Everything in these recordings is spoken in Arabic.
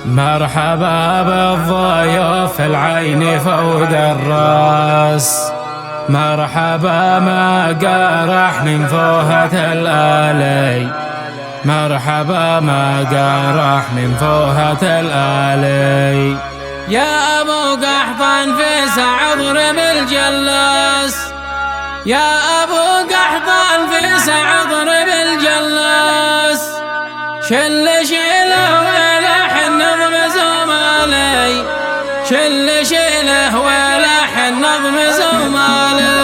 مرحبا بالضيوف العين فوق الراس، مرحبا ما قارح من فوهة الآلي، مرحبا ما قارح من فوهة الآلي. يا أبو قحطان في سعد ضرب الجلاس، يا أبو قحطان في سعد ضرب الجلاس، شل شيله ولحن نظم زمالي، شل شيله ولحن نظم زمالي.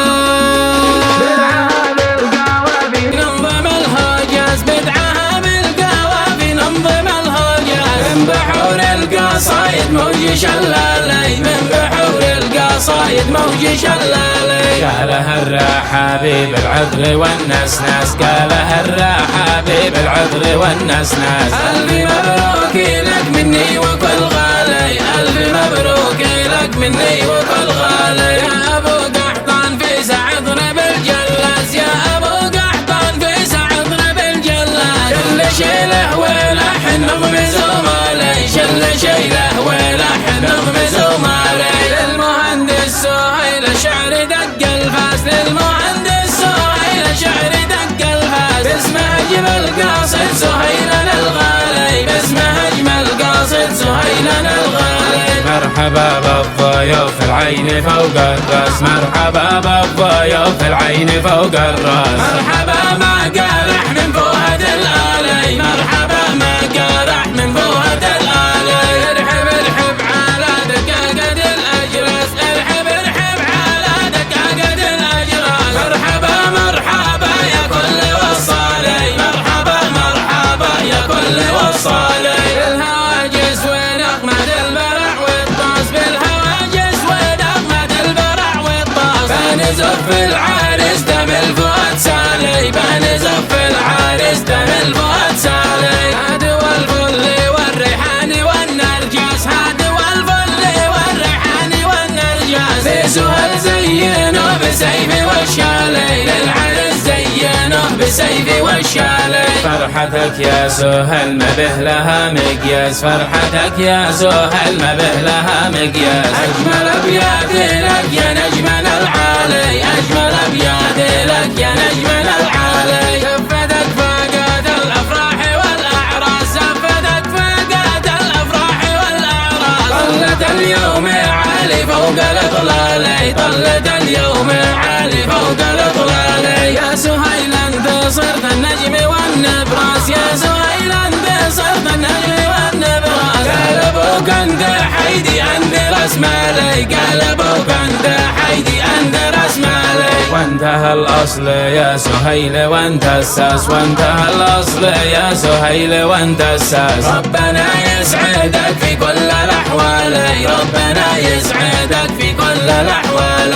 ننظم الهجاز بدعها بالقوافي، ننظم الهجاز من بحور القصايد موج شلالي، من بحور القصايد موج شلالي. قالها الرحابي بالعذر والنسناس، قالها الرحابي بالعذر والنسناس. ألف مبروك لك مني وكل غالي، ألف مبروك لك مني وكل غالي. يا أبو قحطان في سعد ضرب الجلاس، يا أبو قحطان في سعد ضرب الجلاس، شل شيله ولحن نظم زمالي، شل شيله ولحن نظم زمالي. للمهندس سهيل شعر دق الفاس، للمهندس سهيل شعر دق الفاس، باسمه أجمل قاصد سهيلنا الغالي، باسمه أجمل قاصد سهيلنا الغالي. مرحبا بالضيوف العين فوق الراس، مرحبا بالضيوف العين فوق الراس. مرحبا ما قارح من فوهة الآلي، مرحبا ما قارح من فوهة الآلي. ارحب ارحب على دقاقة الأجراس، ارحب ارحب على دقاقة الأجراس. مرحبا مرحبا يا كل وصالي، مرحبا مرحبا يا كل وصالي. بالهواجس ونغمة البرع والطاس، بالهواجس ونغمة البرع والطاس. بنزف العريس دم الفؤاد سالي، بنزف العريس دم الفؤاد سالي. هادي والفل والريحان والنرجس، هادي والفل والريحان والنرجس. في سهل زينه بسيفي والشالي، للعريس زينه بسيفي والشالي. فرحتك يا سهل ما به لها مقياس، فرحتك يا سهل ما به لها مقياس. أجمل أبياتي لك يا نجمنا العالي، أجمل أبياتي لك يا نجمنا العالي. زفتك فاقات الأفراح والأعراس، زفتك فاقات الأفراح والأعراس. طلت اليوم عالي فوق الإطلالي، طلت اليوم عالي فوق الإطلالي. يا سهيل أنت صرت النجم والنبراس، يا سهيل أنت صرت النجم والنبراس. قال أبوك أنت حيدي عند راس مالي، قال أبوك أنت حيدي عند راس مالي. وانتهى الأصل يا سهيل وانت الساس، وانتهى الأصل يا سهيل وانت الساس. ربنا يسعدك في كل الأحوال، ربنا يسعدك في كل الأحوال.